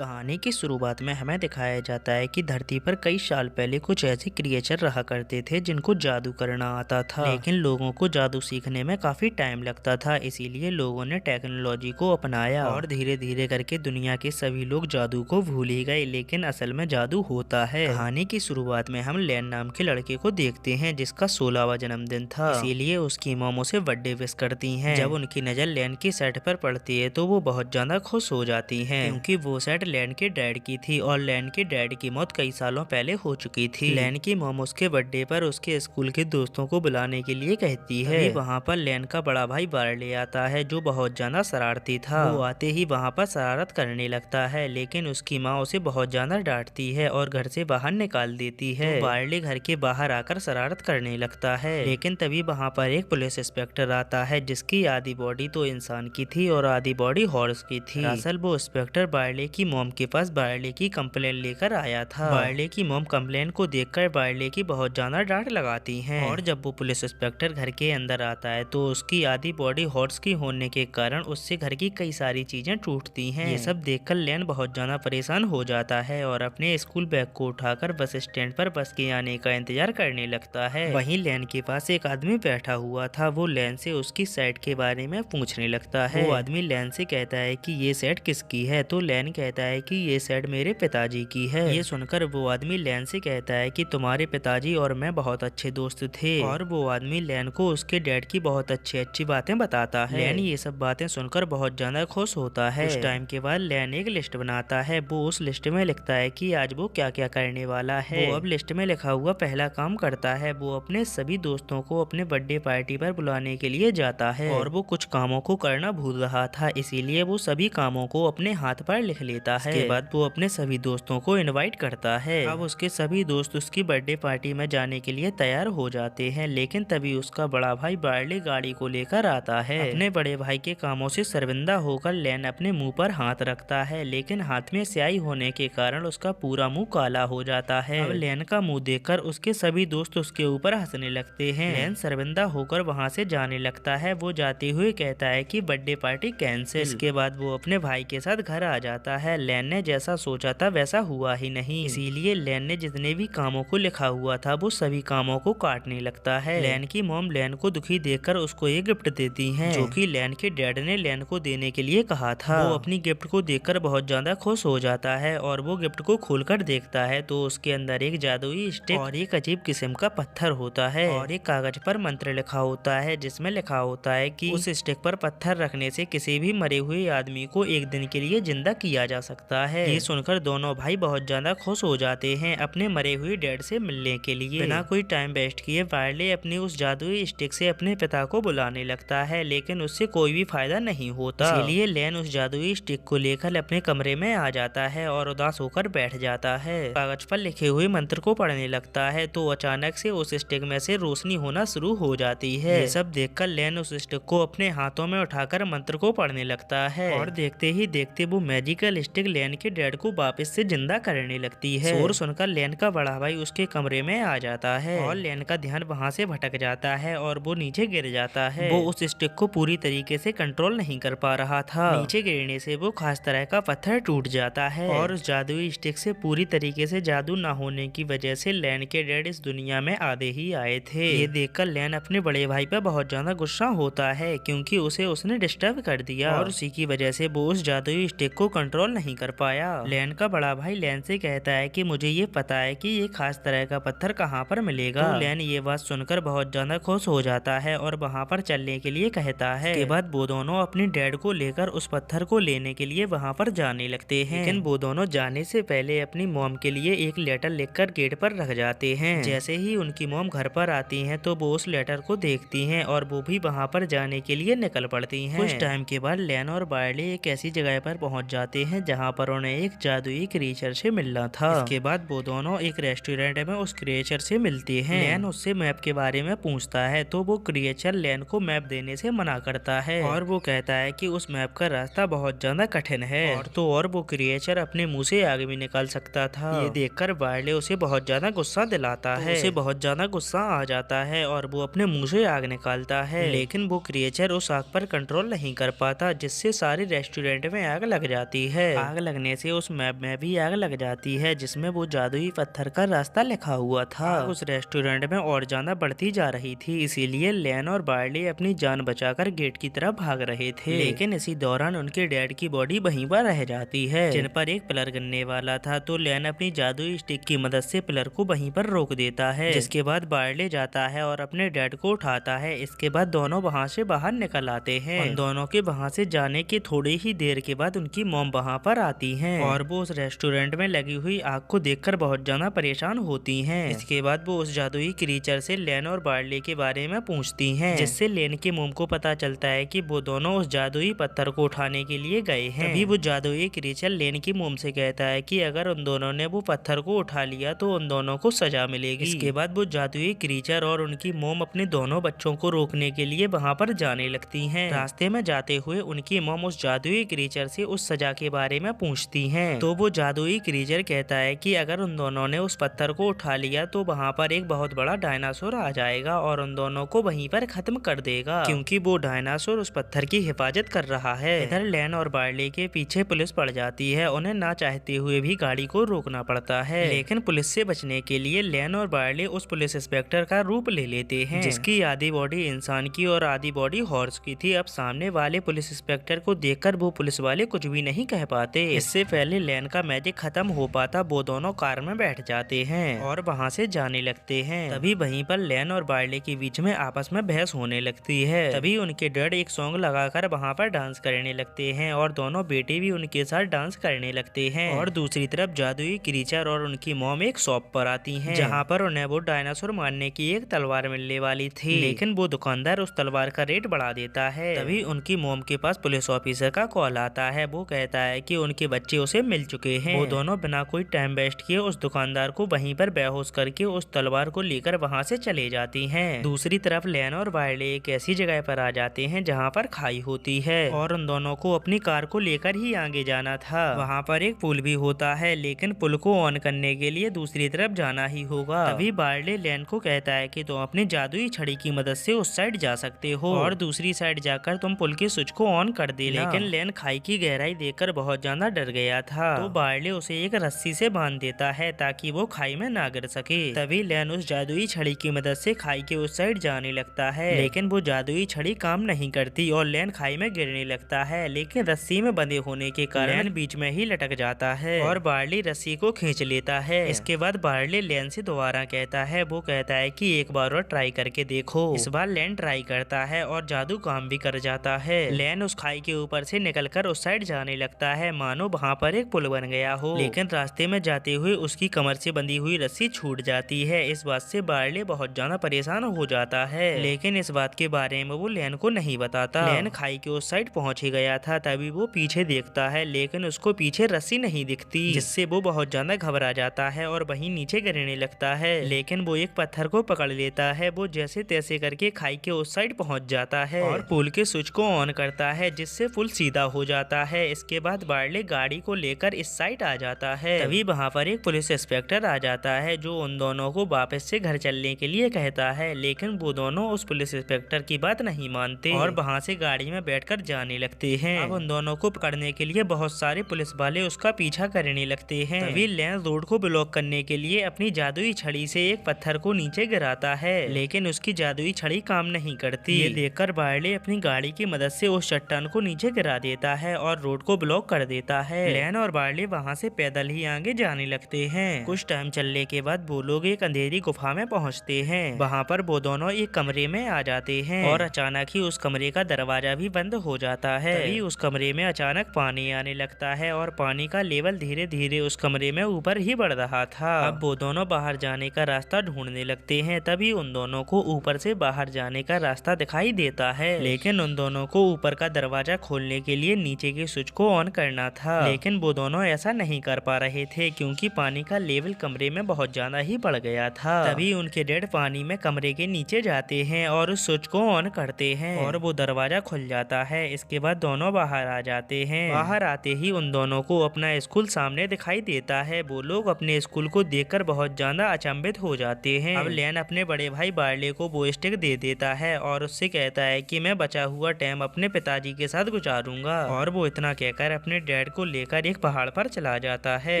कहानी की शुरुआत में हमें दिखाया जाता है कि धरती पर कई साल पहले कुछ ऐसे क्रिएचर रहा करते थे जिनको जादू करना आता था। लेकिन लोगों को जादू सीखने में काफी टाइम लगता था, इसीलिए लोगों ने टेक्नोलॉजी को अपनाया और धीरे धीरे करके दुनिया के सभी लोग जादू को भूल ही गए। लेकिन असल में जादू होता है। कहानी की शुरुआत में हम लैन नाम के लड़के को देखते हैं जिसका 16वां जन्मदिन था, इसीलिए उसकी मॉम उसे बर्थडे विश करती हैं। जब उनकी नजर लैन की सेट पर पड़ती है तो वो बहुत ज्यादा खुश हो जाती हैं, क्योंकि वो सेट लैन के डैड की थी और लैन के डैड की मौत कई सालों पहले हो चुकी थी। लैन की मॉम उसके बर्थडे पर उसके स्कूल के दोस्तों को बुलाने के लिए कहती है। वहाँ पर लैन का बड़ा भाई बार्ले आता है जो बहुत ज्यादा शरारती था। वो आते ही वहाँ पर शरारत करने लगता है, लेकिन उसकी माँ उसे बहुत ज्यादा डांटती है और घर से बाहर निकाल देती है। तो बार्ले घर के बाहर आकर शरारत करने लगता है, लेकिन तभी वहाँ पर एक पुलिस इंस्पेक्टर आता है जिसकी आधी बॉडी तो इंसान की थी और आधी बॉडी हॉर्स की थी। दरअसल वो इंस्पेक्टर बार्ले की मॉम के पास बार्ले की कंप्लेन लेकर आया था। बार्ले की मॉम कंप्लेन को देखकर बार्ले की बहुत ज्यादा डांट लगाती हैं, और जब वो पुलिस इंस्पेक्टर घर के अंदर आता है तो उसकी आधी बॉडी हॉर्स की होने के कारण उससे घर की कई सारी चीजें टूटती हैं। ये सब देखकर लैन बहुत ज्यादा परेशान हो जाता है और अपने स्कूल बैग को उठाकर बस स्टैंड पर बस के आने का इंतजार करने लगता है। वहीं लैन के पास एक आदमी बैठा हुआ था। वो लैन से उसकी सेट के बारे में पूछने लगता है। वो आदमी लैन से कहता है कि ये सेट किसकी है, तो लैन कहता है कि ये सेट मेरे पिताजी की है। ये सुनकर वो आदमी लैन से कहता है कि तुम्हारे पिताजी और मैं बहुत अच्छे दोस्त थे, और वो आदमी लैन को उसके डैड की बहुत अच्छी बातें बताता है। लैन ये सब बातें सुनकर बहुत ज्यादा खुश होता है। कुछ टाइम के बाद लैन एक लिस्ट बनाता है। वो उस लिस्ट में लिखता है कि आज वो क्या क्या करने वाला है। वो अब लिस्ट में लिखा हुआ पहला काम करता है। वो अपने सभी दोस्तों को अपने बर्थडे पार्टी पर बुलाने के लिए जाता है, और वो कुछ कामों को करना भूल रहा था, इसीलिए वो सभी कामों को अपने हाथ पर लिख लेता है। इसके बाद वो अपने सभी दोस्तों को इनवाइट करता है। अब उसके सभी दोस्त उसकी बर्थडे पार्टी में जाने के लिए तैयार हो जाते हैं, लेकिन तभी उसका बड़ा भाई बार्ले गाड़ी को लेकर आता है। अपने बड़े भाई के कामों से शर्मिंदा होकर लैन अपने मुंह पर हाथ रखता है, लेकिन हाथ में स्याही होने के कारण उसका पूरा मुंह काला हो जाता है। अब लैन का मुंह देखकर उसके सभी दोस्त उसके ऊपर हंसने लगते हैं। लैन शर्मिंदा होकर वहाँ से जाने लगता है। वो जाते हुए कहता है कि बर्थडे पार्टी कैंसिल। इसके बाद वो अपने भाई के साथ घर आ जाता है। लैन ने जैसा सोचा था वैसा हुआ ही नहीं, इसीलिए लैन ने जितने भी कामों को लिखा हुआ था वो सभी कामों को काटने लगता है। लैन की मॉम लैन को दुखी देखकर उसको एक गिफ्ट देती हैं, जो कि लैन के डैड ने लैन को देने के लिए कहा था। वो अपनी गिफ्ट को देखकर बहुत ज्यादा खुश हो जाता है, और वो गिफ्ट को खोलकर देखता है तो उसके अंदर एक जादुई स्टिक और एक अजीब किस्म का पत्थर होता है, और एक कागज पर मंत्र लिखा होता है जिसमें लिखा होता है कि उस स्टिक पर पत्थर रखने से किसी भी मरे हुए आदमी को एक दिन के लिए जिंदा किया जा सकता है। ये सुनकर दोनों भाई बहुत ज्यादा खुश हो जाते हैं अपने मरे हुए डैड से मिलने के लिए। बिना कोई टाइम वेस्ट किए बार्ले अपनी उस जादुई स्टिक से अपने पिता को बुलाने लगता है, लेकिन उससे कोई भी फायदा नहीं होता। इसीलिए लैन उस जादुई स्टिक को लेकर अपने कमरे में आ जाता है और उदास होकर बैठ जाता है। कागज पर लिखे हुए मंत्र को पढ़ने लगता है तो अचानक से उस स्टिक में से रोशनी होना शुरू हो जाती है। ये सब देखकर लैन उस स्टिक को अपने हाथों में उठाकर मंत्र को पढ़ने लगता है, और देखते ही देखते वो मैजिकल स्टिक लैन के डैड को वापस से जिंदा करने लगती है। शोर सुनकर लैन का बड़ा भाई उसके कमरे में आ जाता है, और लैन का ध्यान वहाँ से भटक जाता है और वो नीचे गिर जाता है। वो उस स्टिक को पूरी तरीके से कंट्रोल नहीं कर पा रहा था। नीचे गिरने से वो खास तरह का पत्थर टूट जाता है, और उस जादुई स्टिक से पूरी तरीके से जादू न होने की वजह से लैन के डैड इस दुनिया में आधे ही आए थे। ये देखकर लैन अपने बड़े भाई पर बहुत ज्यादा गुस्सा होता है, क्योंकि उसे उसने डिस्टर्ब कर दिया, और उसी की वजह से वो उस जादुई स्टिक को कंट्रोल नहीं कर पाया। लैन का बड़ा भाई लैन से कहता है कि मुझे ये पता है कि ये खास तरह का पत्थर कहाँ पर मिलेगा। तो लैन ये बात सुनकर बहुत ज्यादा खुश हो जाता है और वहाँ पर चलने के लिए कहता है। इसके बाद वो दोनों अपने डैड को लेकर उस पत्थर को लेने के लिए वहाँ पर जाने लगते हैं, लेकिन वो दोनों जाने से पहले अपनी मॉम के लिए एक लेटर लिखकर गेट पर रख जाते हैं। जैसे ही उनकी मॉम घर पर आती हैं तो वो उस लेटर को देखती हैं और वो भी वहाँ पर जाने के लिए निकल पड़ती हैं। कुछ टाइम के बाद लैन और बार्ले एक ऐसी जगह पर पहुँच जाते हैं जहाँ पर उन्हें एक जादुई क्रिएचर से मिलना था। इसके बाद वो दोनों एक रेस्टोरेंट में उस क्रिएचर से मिलते हैं। लैन उससे मैप के बारे में पूछता है तो वो क्रिएचर लैन को मैप देने से मना करता है, और वो कहता है कि उस मैप का रास्ता बहुत ज्यादा कठिन है, और वो क्रिएचर अपने मुंह से आग भी निकाल सकता था। ये देखकर बार्ले उसे बहुत ज्यादा गुस्सा दिलाता है। उसे बहुत ज्यादा गुस्सा आ जाता है और वो अपने मुंह से आग निकालता है, लेकिन वो क्रिएचर उस आग पर कंट्रोल नहीं कर पाता, जिससे सारे रेस्टोरेंट में आग लग जाती है। आग लगने से उस मैप में भी आग लग जाती है जिसमें वो जादुई पत्थर का रास्ता लिखा हुआ था। उस रेस्टोरेंट में और ज्यादा बढ़ती जा रही थी, इसीलिए लैन और बार्ली अपनी जान बचाकर गेट की तरफ भाग रहे थे। लेकिन इसी दौरान उनके डैड की बॉडी वहीं पर रह जाती है जिन पर एक पिलर गिरने वाला था, तो लैन अपनी जादुई स्टिक की मदद से पिलर को वहीं पर रोक देता है, जिसके बाद बार्ली जाता है और अपने डैड को उठाता है। इसके बाद दोनों वहाँ से बाहर निकल आते हैं। उन दोनों के वहाँ से जाने के थोड़ी ही देर के बाद उनकी मॉम वहाँ पर आती हैं और वो उस रेस्टोरेंट में लगी हुई आग को देखकर बहुत ज्यादा परेशान होती हैं। इसके बाद वो उस जादुई क्रीचर से लैन और बार्ली के बारे में पूछती हैं, जिससे लैन की मॉम को पता चलता है कि वो दोनों उस जादुई पत्थर को उठाने के लिए गए हैं। तभी वो जादुई क्रीचर लैन की मॉम से कहता है कि अगर उन दोनों ने वो पत्थर को उठा लिया तो उन दोनों को सजा मिलेगी। इसके बाद वो जादुई क्रीचर और उनकी मॉम अपने दोनों बच्चों को रोकने के लिए वहाँ पर जाने लगती हैं। रास्ते में जाते हुए उनकी मॉम उस जादुई क्रीचर से उस सजा के बारे में पूछती हैं, तो वो जादुई क्रीचर कहता है कि अगर उन दोनों ने उस पत्थर को उठा लिया तो वहाँ पर एक बहुत बड़ा डायनासोर आ जाएगा और उन दोनों को वहीं पर खत्म कर देगा, क्योंकि वो डायनासोर उस पत्थर की हिफाजत कर रहा है। इधर लैन और बार्ली के पीछे पुलिस पड़ जाती है। उन्हें ना चाहते हुए भी गाड़ी को रोकना पड़ता है, लेकिन पुलिस से बचने के लिए लैन और बार्ली उस पुलिस इंस्पेक्टर का रूप ले लेते हैं, जिसकी आधी बॉडी इंसान की और आधी बॉडी हॉर्स की थी। अब सामने वाले पुलिस इंस्पेक्टर को देखकर वो पुलिस वाले कुछ भी नहीं कह पाते। इससे पहले लैन का मैजिक खत्म हो पाता, वो दोनों कार में बैठ जाते हैं और वहाँ से जाने लगते हैं। तभी वहीं पर लैन और बार्ली के बीच में आपस में बहस होने लगती है। तभी उनके डैड एक सॉन्ग लगाकर वहाँ पर डांस करने लगते हैं और दोनों बेटे भी उनके साथ डांस करने लगते हैं। और दूसरी तरफ जादुई क्रीचर और उनकी मॉम एक शॉप पर आती हैं, जहाँ पर उन्हें वो डायनासोर मारने की एक तलवार मिलने वाली थी, लेकिन वो दुकानदार उस तलवार का रेट बढ़ा देता है। तभी उनकी मॉम के पास पुलिस ऑफिसर का कॉल आता है। वो कहता है कि उनके बच्चे उसे मिल चुके हैं। वो दोनों बिना कोई टाइम वेस्ट किए उस दुकानदार को वहीं पर बेहोश करके उस तलवार को लेकर वहाँ से चले जाती हैं। दूसरी तरफ लैन और बार्ली एक ऐसी जगह पर आ जाते हैं जहाँ पर खाई होती है और उन दोनों को अपनी कार को लेकर ही आगे जाना था। वहाँ पर एक पुल भी होता है, लेकिन पुल को ऑन करने के लिए दूसरी तरफ जाना ही होगा। तभी बार्ली लैन को कहता है कि तुम अपनी जादुई छड़ी की मदद से उस साइड जा सकते हो और दूसरी साइड जाकर तुम पुल के स्विच को ऑन कर देना। लेकिन लैन खाई की गहराई देखकर बहुत ज्यादा डर गया था, तो बार्ली उसे एक रस्सी से बांध देता है ताकि वो खाई में ना गिर सके। तभी लैन उस जादुई छड़ी की मदद से खाई के उस साइड जाने लगता है, लेकिन वो जादुई छड़ी काम नहीं करती और लैन खाई में गिरने लगता है। लेकिन रस्सी में बंधे होने के कारण लैन बीच में ही लटक जाता है और बार्ली रस्सी को खींच लेता है। इसके बाद बार्ली लैन से दोबारा कहता है, वो कहता है कि एक बार और ट्राई करके देखो। इस बार लैन ट्राई करता है और जादू काम भी कर जाता है। लैन उस खाई के ऊपर से निकलकर उस साइड जाने लगता है, मानो वहाँ पर एक पुल बन गया हो। लेकिन रास्ते में जाते हुए उसकी कमर से बंधी हुई रस्सी छूट जाती है। इस बात से बार्ली बहुत ज्यादा परेशान हो जाता है, लेकिन इस बात के बारे में वो लैन को नहीं बताता। लैन खाई के उस साइड पहुंच ही गया था। तभी वो पीछे देखता है, लेकिन उसको पीछे रस्सी नहीं दिखती, जिससे वो बहुत ज्यादा घबरा जाता है और वहीं नीचे गिरने लगता है। लेकिन वो एक पत्थर को पकड़ लेता है। वो जैसे तैसे करके खाई के उस साइड पहुंच जाता है और पुल के स्विच को ऑन करता है, जिससे पुल सीधा हो जाता है। इसके बाद बार्ली गाड़ी को लेकर इस साइड आ जाता है। तभी वहाँ पर एक पुलिस इंस्पेक्टर आ जाता है, जो उन दोनों को वापस से घर चलने के लिए कहता है, लेकिन वो दोनों उस पुलिस इंस्पेक्टर की बात नहीं मानते और वहाँ से गाड़ी में बैठकर जाने लगते हैं। अब उन दोनों को पकड़ने के लिए बहुत सारे पुलिस वाले उसका पीछा करने लगते हैं। तभी लैन रोड को ब्लॉक करने के लिए अपनी जादुई छड़ी से एक पत्थर को नीचे गिराता है, लेकिन उसकी जादुई छड़ी काम नहीं करती। ये देखकर बार्ली अपनी गाड़ी की मदद से उस चट्टान को नीचे गिरा देता है और रोड को ब्लॉक कर देता है। लैन और बार्ली वहाँ से पैदल ही आगे जाने लगते हैं। कुछ टाइम चलने के बाद वो लोग एक अंधेरी गुफा में पहुँचते हैं। वहाँ पर वो दोनों एक कमरे में आ जाते हैं और अचानक ही उस कमरे का दरवाजा भी बंद हो जाता है। तभी उस कमरे में अचानक पानी आने लगता है और पानी का लेवल धीरे धीरे उस कमरे में ऊपर ही बढ़ रहा था। अब वो दोनों बाहर जाने का रास्ता ढूंढने लगते हैं। तभी उन दोनों को ऊपर से बाहर जाने का रास्ता दिखाई देता है, लेकिन उन दोनों को ऊपर का दरवाजा खोलने के लिए नीचे के स्विच को ऑन करना था। लेकिन वो दोनों ऐसा नहीं कर पा रहे थे, क्योंकि पानी का लेवल कमरे में बहुत ज्यादा ही बढ़ गया था। तभी उनके डैड पानी में कमरे के नीचे जाते हैं और उस स्विच को ऑन करते हैं और वो दरवाजा खुल जाता है। इसके बाद दोनों बाहर आ जाते हैं। बाहर आते ही उन दोनों को अपना स्कूल सामने दिखाई देता है। वो लोग अपने स्कूल को देखकर बहुत ज्यादा अचंभित हो जाते हैं। अब लैन अपने बड़े भाई बार्ली को वो स्टिक दे देता है और उससे कहता है कि मैं बचा हुआ टाइम अपने पिताजी के साथ गुजारूंगा, और वो इतना कहकर अपने डैड को लेकर एक पहाड़ पर चला जाता है।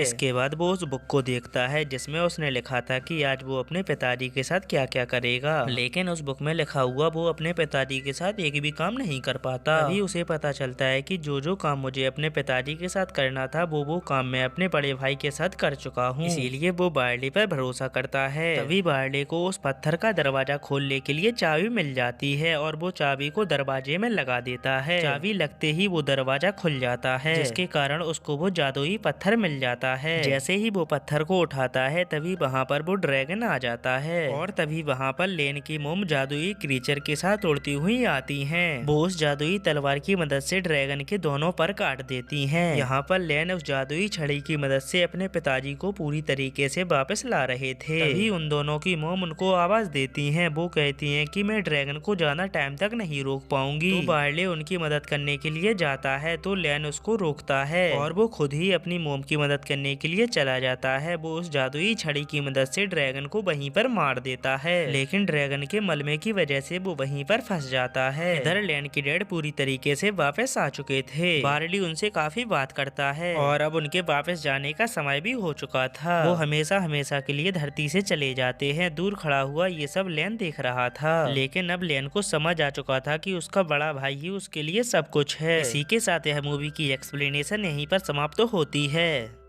इसके बाद वो उस बुक को देखता है जिसमें उसने लिखा था कि आज वो अपने पिताजी के साथ क्या क्या करेगा, लेकिन उस बुक में लिखा हुआ वो अपने पिताजी के साथ एक भी काम नहीं कर पाता। तभी उसे पता चलता है कि जो काम मुझे अपने पिताजी के साथ करना था वो काम मैं अपने बड़े भाई के साथ कर चुका हूँ। इसीलिए वो बार्ली पर भरोसा करता है। तभी बार्ली को उस पत्थर का दरवाजा खोलने के लिए चाबी मिल जाती है और वो चाबी को दरवाजे में लगा देता है। चाबी लगते ही वो दरवाजा खुल जाता है, जिसके कारण उसको वो जादुई पत्थर मिल जाता है। जैसे ही वो पत्थर को उठाता है तभी वहाँ पर वो ड्रैगन आ जाता है और तभी वहाँ पर लेन की मोम जादुई क्रीचर के साथ उड़ती हुई आती हैं। वो उस जादुई तलवार की मदद से ड्रैगन के दोनों पर काट देती हैं। यहाँ पर लेन उस जादुई छड़ी की मदद से अपने पिताजी को पूरी तरीके से वापस ला रहे थे। तभी उन दोनों की मोम उनको आवाज देती हैं। वो कहती हैं कि मैं ड्रैगन को ज्यादा टाइम तक नहीं रोक पाऊंगी। तो बार्ली उनकी मदद करने के लिए जाता है तो लेन उसको रोकता है और वो खुद ही अपनी मोम की मदद करने के लिए चला जाता है। वो उस जादुई छड़ी की मदद से ड्रैगन को वहीं पर मार देता है, लेकिन ड्रैगन के मलमे की वजह से वो वहीं पर फंस जाता है। इधर लेन के डैड पूरी तरीके से वापस आ चुके थे। बार्ली उनसे काफी बात करता है और अब उनके वापस जाने का समय भी हो चुका था। वो हमेशा हमेशा के लिए धरती से चले जाते हैं। दूर खड़ा हुआ ये सब लेन देख रहा था, लेकिन अब लेन को समझ आ चुका था कि उसका बड़ा भाई ही उसके लिए सब कुछ है। इसी के साथ यह मूवी की एक्सप्लेनेशन यहीं पर समाप्त होती है।